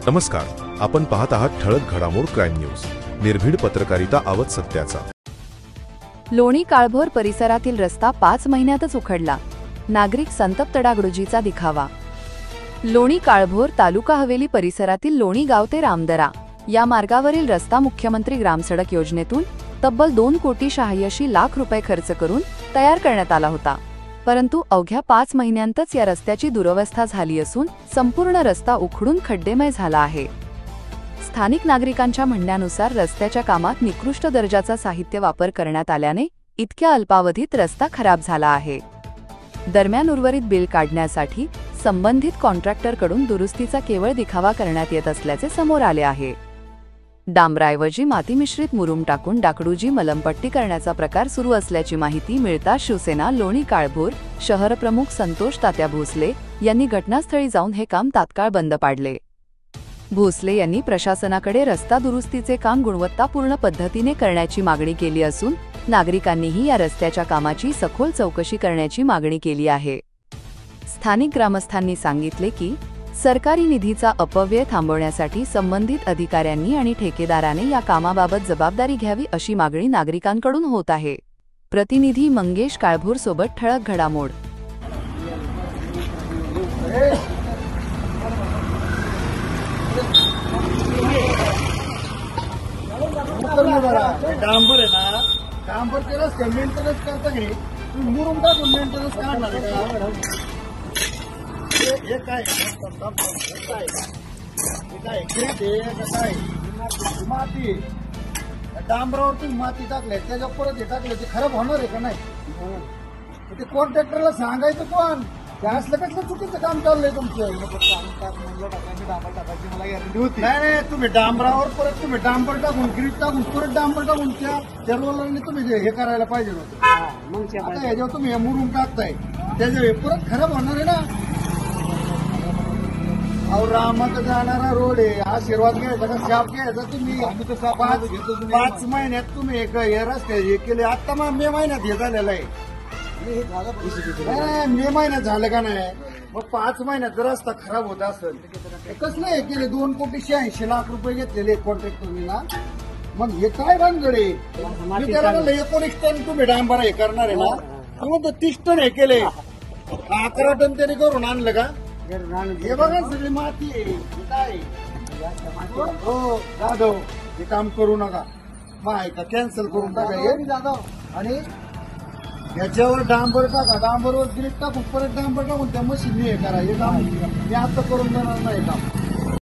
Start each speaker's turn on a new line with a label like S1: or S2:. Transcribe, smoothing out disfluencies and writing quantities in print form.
S1: नमस्कार, आपण पाहत आहात ठळक घडामोड क्राईम न्यूज, निर्भीड पत्रकारिता आवत सत्याचा।
S2: लोणी काळभोर परिसरातील रस्ता 5 महिन्यातच उखडला, नागरिक संतप्त डागडुजीचा दिखावा। लोणी काळभोर तालुका हवेली परिसरातील लोणी गाव ते रामदरा या मार्गावरील रस्ता मुख्यमंत्री ग्रामसडक योजनेतून तब्बल 2,86 लाख रुपये खर्च करून तयार करण्यात आला होता, परंतु अवघ्या 5 महिन्यांतच या रस्त्याची दुरवस्था झाली असून संपूर्ण रस्ता उखडून खड्डेमय झाला आहे। स्थानिक नागरिकांच्या म्हणण्यानुसार रस्त्याच्या कामात निकृष्ट दर्जाचा साहित्य वापर करण्यात आल्याने इतक्या अल्पावधीत रस्ता खराब झाला आहे। दरम्यान उर्वरित बिल काढण्यासाठी संबंधित कॉन्ट्रॅक्टरकडून दुरुस्तीचा केवळ दिखावा करण्यात येत असल्याचे समोर आले आहे। डांबराऐवजी माती मिश्रित मुरुम टाकून डागडुजी मलमपट्टी करण्याचा प्रकार सुरू असल्याची माहिती मिळताच शिवसेना लोणी काळभोर शहरप्रमुख संतोष तात्या भोसले यांनी घटनास्थळी जाऊन हे काम तात्काळ बंद पाडले। भोसले यांनी प्रशासनाकडे रस्ता दुरुस्तीचे काम गुणवत्तापूर्ण पद्धतीने करण्याची मागणी केली असून नागरिकांनीही या रस्त्याच्या कामाची सखोल चौकशी करण्याची मागणी केली आहे। स्थानिक ग्रामस्थांनी सांगितले की सरकारी निधीचा अपव्यय थांबवण्यासाठी संबंधित अधिकाऱ्यांनी आणि ठेकेदाराने या कामाबाबत जबाबदारी घ्यावी अशी मागणी नागरिकांकडून होत आहे। प्रतिनिधी मंगेश काळभोर सोबत ठळक घडामोड।
S3: डांबर आहे ना, डांबर केलंच मेंटेनन्स करता की तुम्ही मुरुम टाकून मेंटेनन्स करणार आहे का? हे काय माती डांबरावर तुम्ही माती टाकले, त्याच्या परत हे टाकले, ते खराब होणार आहे का? नाही, ते कॉन्ट्रॅक्टरला सांगायचं कोण? ते असलं कसलं चुकीचं काम चाललंय तुमचं? नाही, तुम्ही डांबरावर परत तुम्ही डांबर टाकून ग्रीट टाकून परत डांबर टाकून त्या रोलरने तुम्ही हे करायला पाहिजे होतं। आता ह्याच्यावर तुम्ही हे मुरुम टाकताय, त्याच्या परत खराब होणार आहे ना। अहो, रामाचा जाणारा रोड आहे, आशीर्वाद घ्यायचा का शाप घ्यायचा? तुम्ही 5 महिन्यात तुम्ही हे रस्ते हे केले, आता मग मे महिन्यात हे झालेलं आहे। मे महिन्यात झालं का नाही? मग 5 महिन्यात रस्ता खराब होत असेल कसं हे केले? 2,86 लाख रुपये घेतलेले कॉन्ट्रॅक्टरनी ना, मग हे काय भानगडे? मी त्याला म्हणलं 19 टन तुम्ही डांबर हे करणार आहे ना, मग 30 टन हे केले, 11 टन त्याने करून आणलं का? हे बघा सगळी माती आहे, काय हो जाधव, हे काम करू नका, माय का कॅन्सल करून टाका हे जाधव। आणि याच्यावर डांबर टाका, डांबरवर ग्रीट टाकून परत डांबर टाकून त्या मशीनने हे करा, हे काम मी आता करून देणार नाही काम।